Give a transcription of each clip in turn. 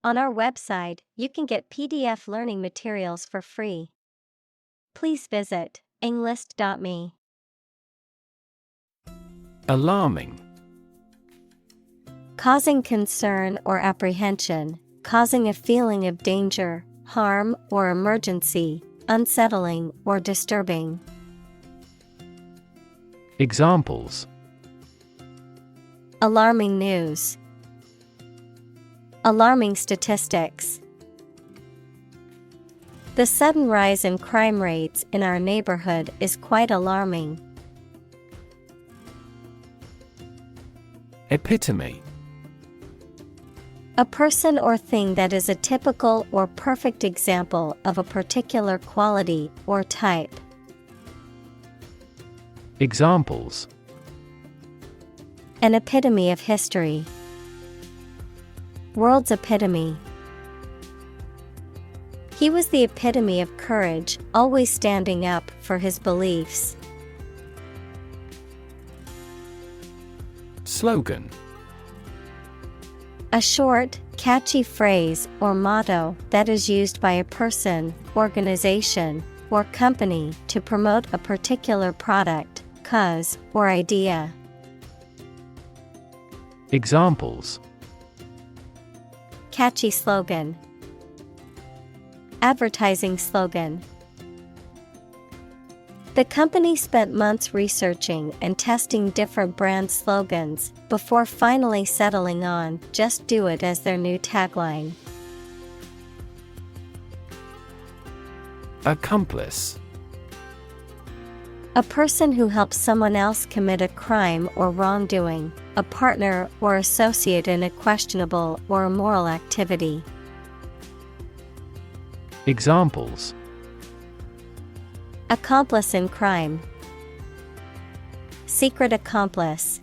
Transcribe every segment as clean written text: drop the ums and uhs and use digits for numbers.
On our website, you can get PDF learning materials for free. Please visit englist.me. Alarming. Causing concern or apprehension, causing a feeling of danger, harm, or emergency, unsettling or disturbing. Examples: Alarming news. Alarming statistics. The sudden rise in crime rates in our neighborhood is quite alarming. Epitome. A person or thing that is a typical or perfect example of a particular quality or type. Examples: An epitome of history. World's epitome. He was the epitome of courage, always standing up for his beliefs. Slogan. A short, catchy phrase or motto that is used by a person, organization, or company to promote a particular product, cause, or idea. Examples: Catchy slogan. Advertising slogan. The company spent months researching and testing different brand slogans before finally settling on "Just do it" as their new tagline. Accomplice. A person who helps someone else commit a crime or wrongdoing, a partner or associate in a questionable or immoral activity. Examples: Accomplice in crime. Secret accomplice.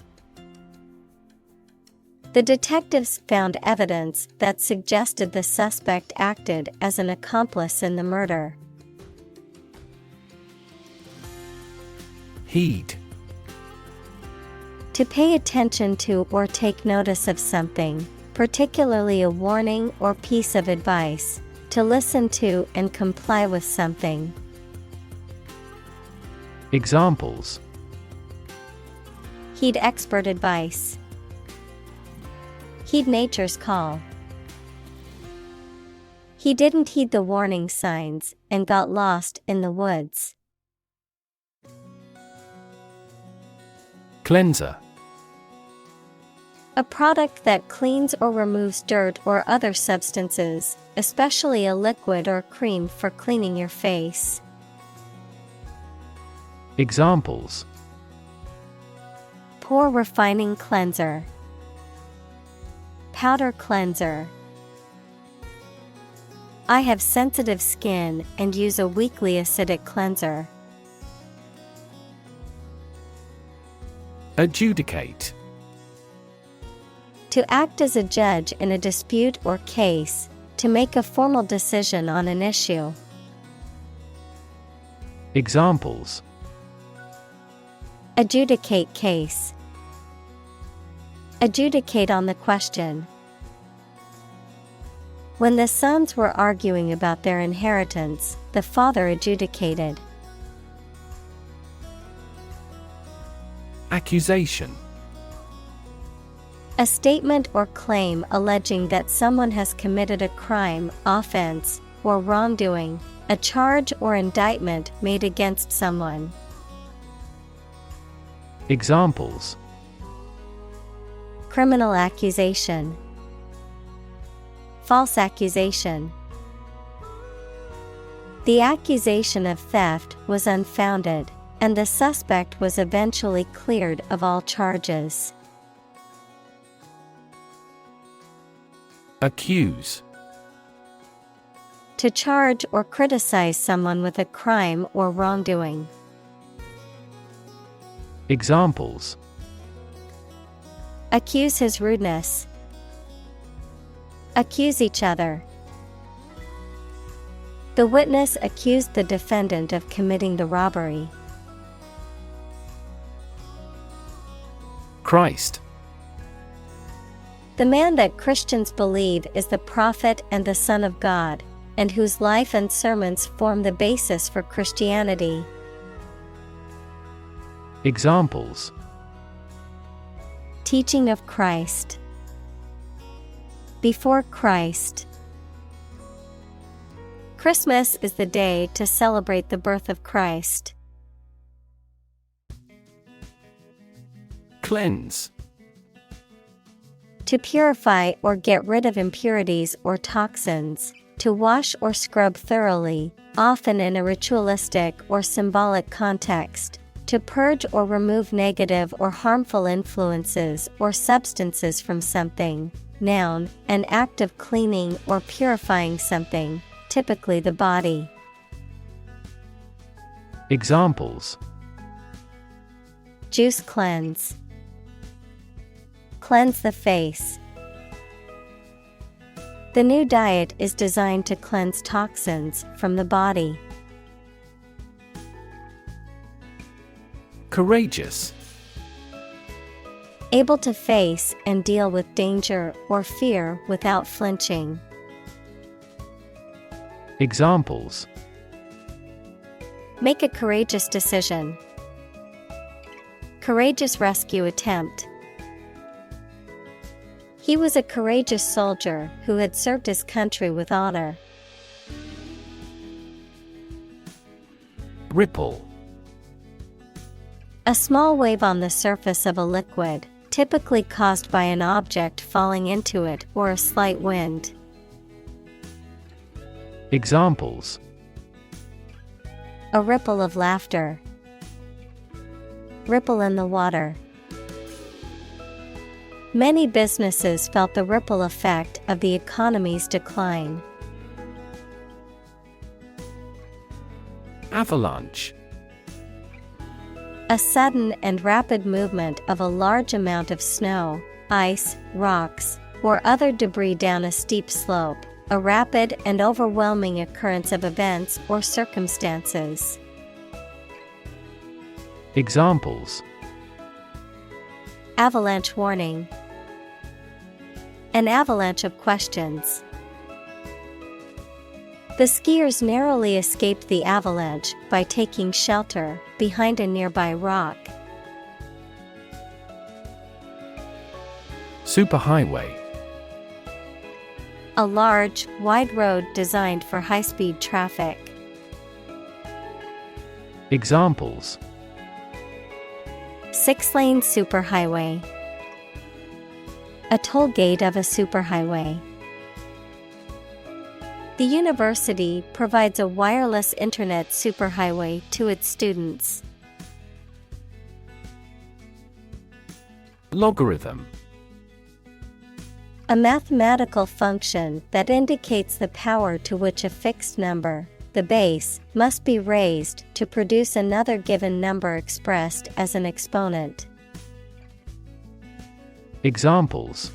The detectives found evidence that suggested the suspect acted as an accomplice in the murder. Heed. To pay attention to or take notice of something, particularly a warning or piece of advice. To listen to and comply with something. Examples: Heed expert advice. Heed nature's call. He didn't heed the warning signs and got lost in the woods. Cleanser. A product that cleans or removes dirt or other substances, especially a liquid or cream for cleaning your face. Examples: Pore refining cleanser. Powder cleanser. I have sensitive skin and use a weekly acidic cleanser. Adjudicate. To act as a judge in a dispute or case, to make a formal decision on an issue. Examples: Adjudicate case. Adjudicate on the question. When the sons were arguing about their inheritance, the father adjudicated. Accusation. A statement or claim alleging that someone has committed a crime, offense, or wrongdoing, a charge or indictment made against someone. Examples: Criminal accusation. False accusation. The accusation of theft was unfounded, and the suspect was eventually cleared of all charges. Accuse. To charge or criticize someone with a crime or wrongdoing. Examples: Accuse his rudeness. Accuse each other. The witness accused the defendant of committing the robbery. Christ. The man that Christians believe is the prophet and the Son of God, and whose life and sermons form the basis for Christianity. Examples: Teaching of Christ. Before Christ. Christmas is the day to celebrate the birth of Christ. Cleanse. To purify or get rid of impurities or toxins, to wash or scrub thoroughly, often in a ritualistic or symbolic context, to purge or remove negative or harmful influences or substances from something. Noun, an act of cleaning or purifying something, typically the body. Examples: Juice cleanse. Cleanse the face. The new diet is designed to cleanse toxins from the body. Courageous. Able to face and deal with danger or fear without flinching. Examples: Make a courageous decision. Courageous rescue attempt. He was a courageous soldier who had served his country with honor. Ripple. A small wave on the surface of a liquid, typically caused by an object falling into it or a slight wind. Examples: A ripple of laughter. Ripple in the water. Many businesses felt the ripple effect of the economy's decline. Avalanche. A sudden and rapid movement of a large amount of snow, ice, rocks, or other debris down a steep slope, a rapid and overwhelming occurrence of events or circumstances. Examples: Avalanche warning. An avalanche of questions. The skiers narrowly escaped the avalanche by taking shelter behind a nearby rock. Superhighway. A large, wide road designed for high-speed traffic. Examples: 6-lane superhighway. A toll gate of a superhighway. The university provides a wireless internet superhighway to its students. Logarithm. A mathematical function that indicates the power to which a fixed number, the base, must be raised to produce another given number expressed as an exponent. Examples: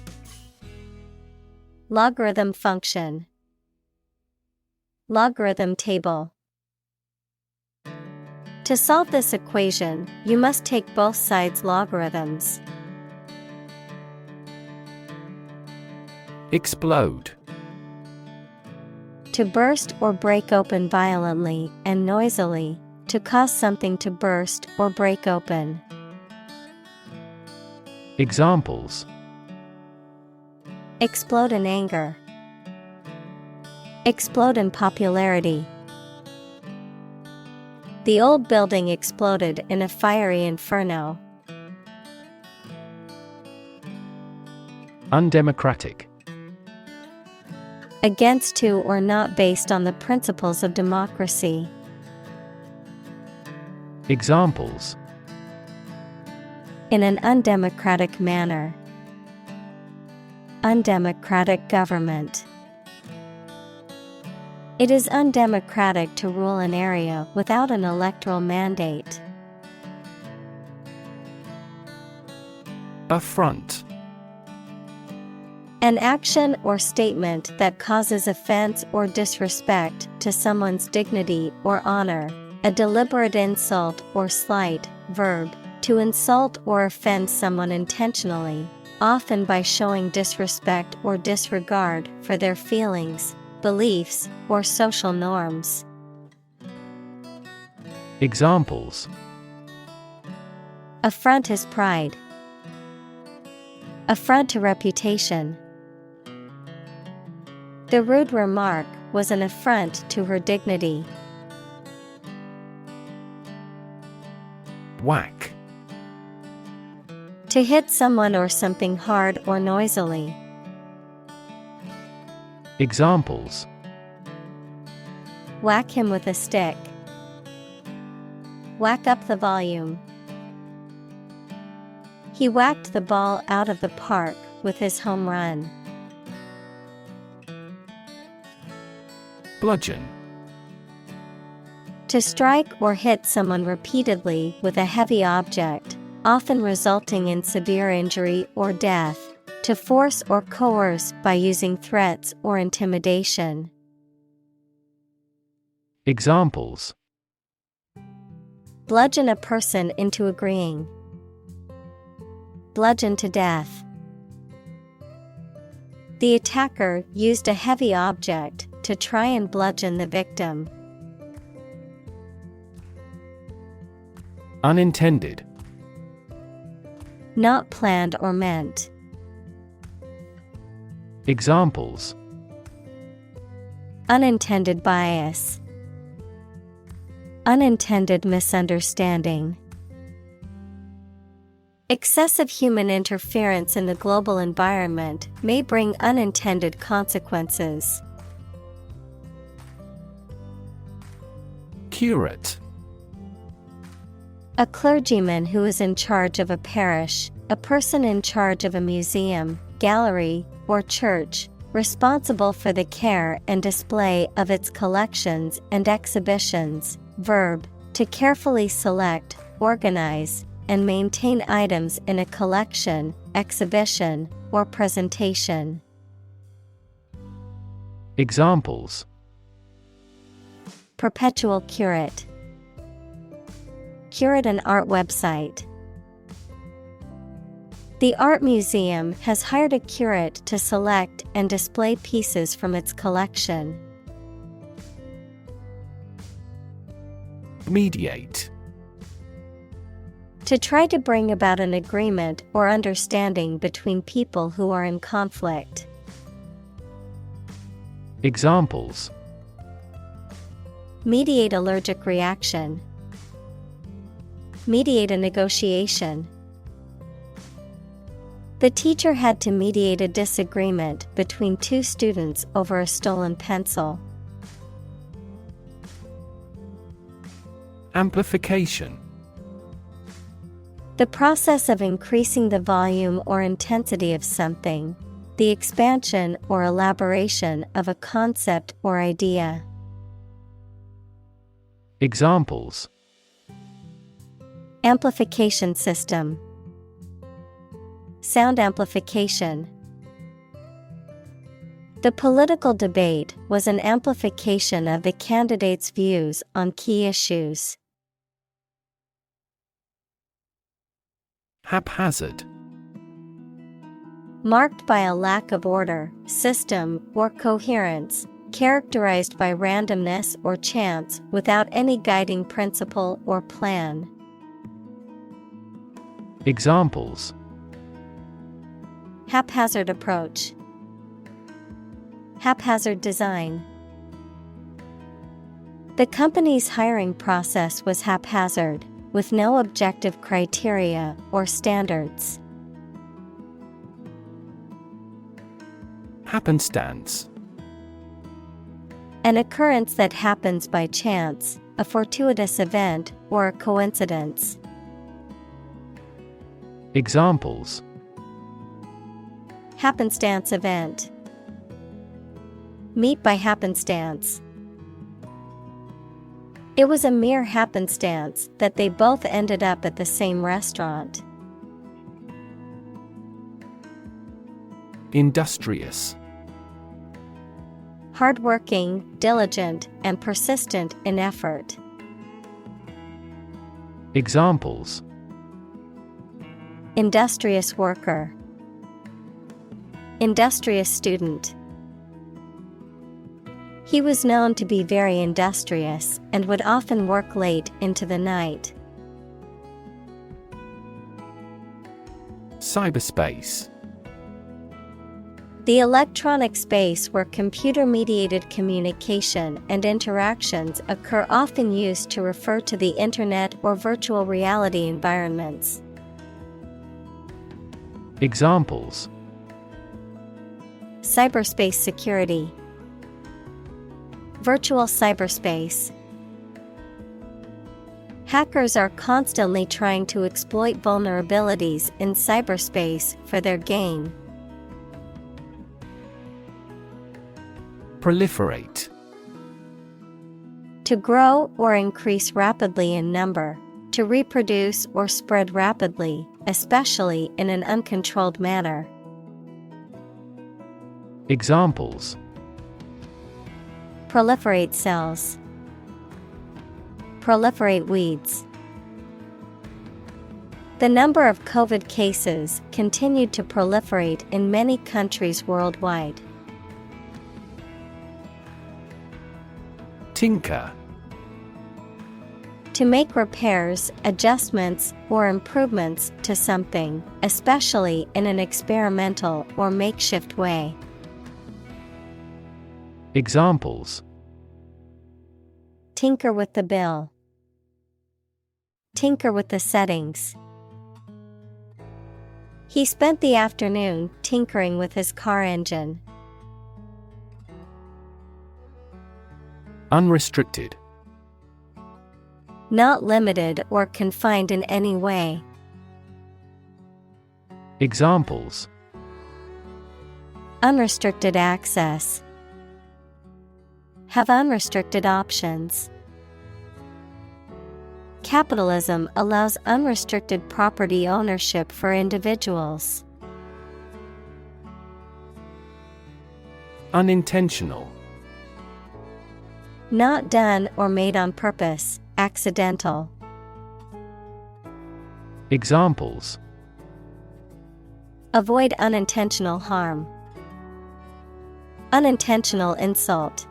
Logarithm function. Logarithm table. To solve this equation, you must take both sides' logarithms. Explode. To burst or break open violently and noisily, to cause something to burst or break open. Examples: Explode in anger. Explode in popularity. The old building exploded in a fiery inferno. Undemocratic. Against to or not based on the principles of democracy. Examples: In an undemocratic manner. Undemocratic government. It is undemocratic to rule an area without an electoral mandate. Affront. An action or statement that causes offense or disrespect to someone's dignity or honor. A deliberate insult or slight. Verb, to insult or offend someone intentionally. often by showing disrespect or disregard for their feelings, beliefs, or social norms. Examples: Affront his pride. Affront to reputation. The rude remark was an affront to her dignity. Whack. To hit someone or something hard or noisily. Examples: Whack him with a stick. Whack up the volume. He whacked the ball out of the park with his home run. Bludgeon. To strike or hit someone repeatedly with a heavy object, often resulting in severe injury or death. To force or coerce by using threats or intimidation. Examples: Bludgeon a person into agreeing. Bludgeon to death. The attacker used a heavy object to try and bludgeon the victim. Unintended. Not planned or meant. Examples: Unintended bias. Unintended misunderstanding. Excessive human interference in the global environment may bring unintended consequences. Curate. A clergyman who is in charge of a parish, a person in charge of a museum, gallery, or church, responsible for the care and display of its collections and exhibitions. Verb, to carefully select, organize, and maintain items in a collection, exhibition, or presentation. Examples: Perpetual curate. Curate an art website. The art museum has hired a curate to select and display pieces from its collection. Mediate. To try to bring about an agreement or understanding between people who are in conflict. Examples: Mediate allergic reaction. Mediate a negotiation. The teacher had to mediate a disagreement between two students over a stolen pencil. Amplification. The process of increasing the volume or intensity of something, the expansion or elaboration of a concept or idea. Examples: Amplification system. Sound amplification. The political debate was an amplification of the candidates' views on key issues. Haphazard. Marked by a lack of order, system, or coherence, characterized by randomness or chance without any guiding principle or plan. Examples: Haphazard approach. Haphazard design. The company's hiring process was haphazard, with no objective criteria or standards. Happenstance. An occurrence that happens by chance, a fortuitous event, or a coincidence. Examples: Happenstance event. Meet by happenstance. It was a mere happenstance that they both ended up at the same restaurant. Industrious. Hardworking, diligent, and persistent in effort. Examples: Industrious worker. Industrious student. He was known to be very industrious and would often work late into the night. Cyberspace. The electronic space where computer-mediated communication and interactions occur, often used to refer to the Internet or virtual reality environments. Examples: cyberspace security, virtual cyberspace. Hackers are constantly trying to exploit vulnerabilities in cyberspace for their gain. Proliferate. To grow or increase rapidly in number, to reproduce or spread rapidly, especially in an uncontrolled manner. Examples: proliferate cells, proliferate weeds. The number of COVID cases continued to proliferate in many countries worldwide. Tinker. To make repairs, adjustments, or improvements to something, especially in an experimental or makeshift way. Examples: tinker with the bill, tinker with the settings. He spent the afternoon tinkering with his car engine. Unrestricted. Not limited or confined in any way. Examples: unrestricted access, have unrestricted options. Capitalism allows unrestricted property ownership for individuals. Unintentional. Not done or made on purpose, accidental. Examples: avoid unintentional harm, unintentional insult.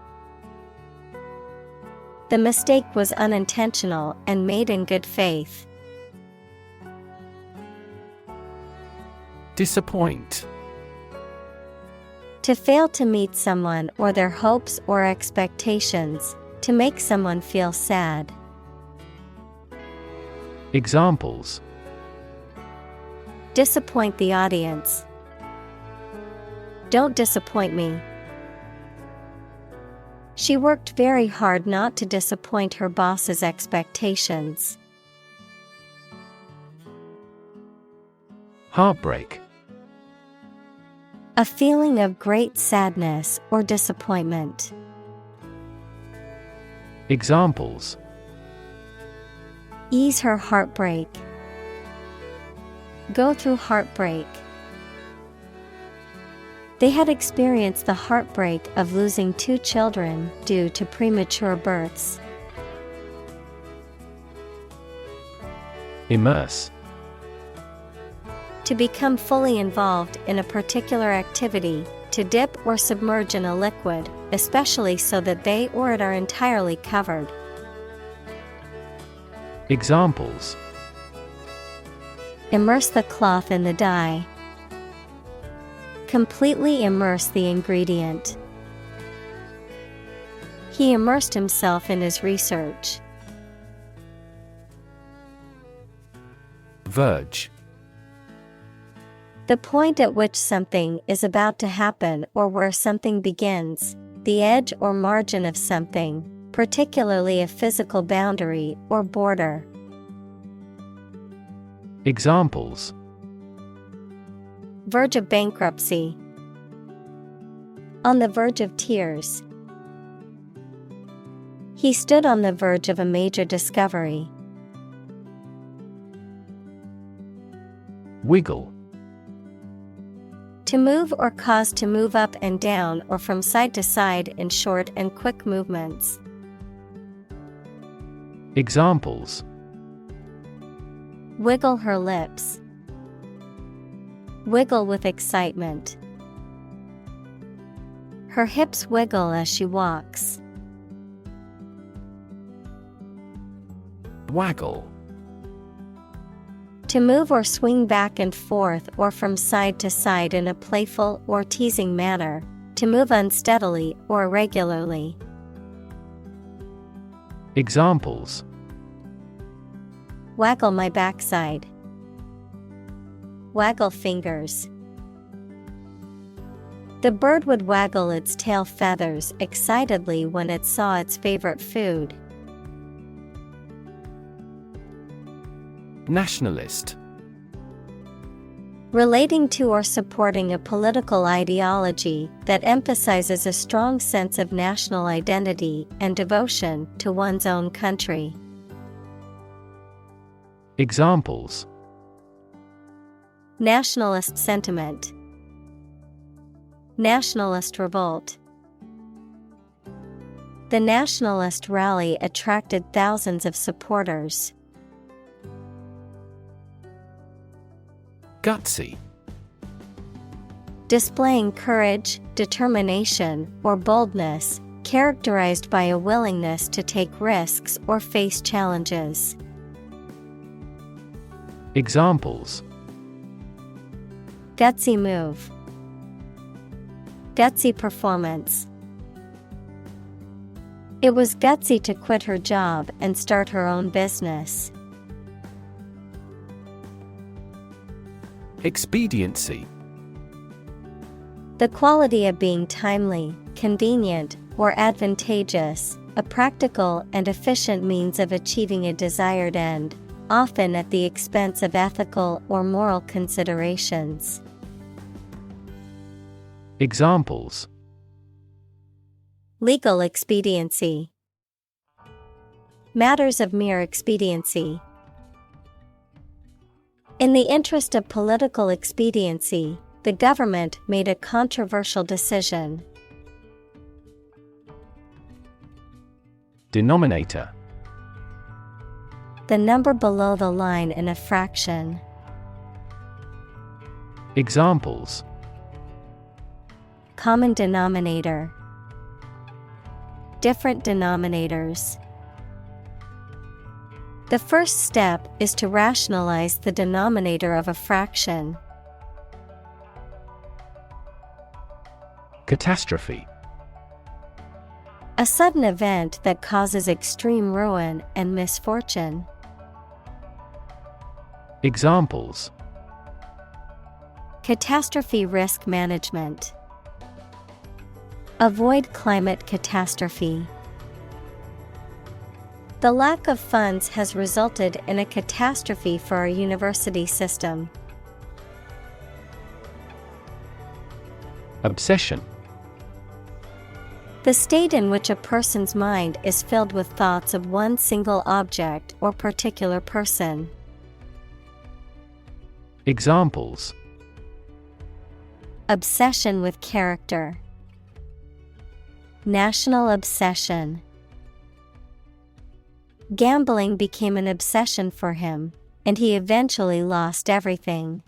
The mistake was unintentional and made in good faith. Disappoint. To fail to meet someone or their hopes or expectations, to make someone feel sad. Examples: disappoint the audience, don't disappoint me. She worked very hard not to disappoint her boss's expectations. Heartbreak. A feeling of great sadness or disappointment. Examples: ease her heartbreak, go through heartbreak. They had experienced the heartbreak of losing 2 children due to premature births. Immerse. To become fully involved in a particular activity, to dip or submerge in a liquid, especially so that they or it are entirely covered. Examples: immerse the cloth in the dye, completely immerse the ingredient. He immersed himself in his research. Verge. The point at which something is about to happen or where something begins, the edge or margin of something, particularly a physical boundary or border. Examples: verge of bankruptcy, on the verge of tears. He stood on the verge of a major discovery. Wiggle. To move or cause to move up and down or from side to side in short and quick movements. Examples: wiggle her lips, wiggle with excitement. Her hips wiggle as she walks. Waggle. To move or swing back and forth or from side to side in a playful or teasing manner. To move unsteadily or irregularly. Examples: Waggle my backside. Waggle fingers. The bird would waggle its tail feathers excitedly when it saw its favorite food. Nationalist. Relating to or supporting a political ideology that emphasizes a strong sense of national identity and devotion to one's own country. Examples: Nationalist sentiment. Nationalist revolt. The nationalist rally attracted thousands of supporters. Gutsy. Displaying courage, determination, or boldness, characterized by a willingness to take risks or face challenges. Examples: Gutsy move. Gutsy performance. It was gutsy to quit her job and start her own business. Expediency. The quality of being timely, convenient, or advantageous, a practical and efficient means of achieving a desired end, often at the expense of ethical or moral considerations. Examples: Legal expediency. Matters of mere expediency. In the interest of political expediency, the government made a controversial decision. Denominator. The number below the line in a fraction. Examples: Common denominator. Different denominators. The first step is to rationalize the denominator of a fraction. Catastrophe. A sudden event that causes extreme ruin and misfortune. Examples: Catastrophe risk management. Avoid climate catastrophe. The lack of funds has resulted in a catastrophe for our university system. Obsession. The state in which a person's mind is filled with thoughts of one single object or particular person. Examples: Obsession with character. National obsession. Gambling became an obsession for him, and he eventually lost everything.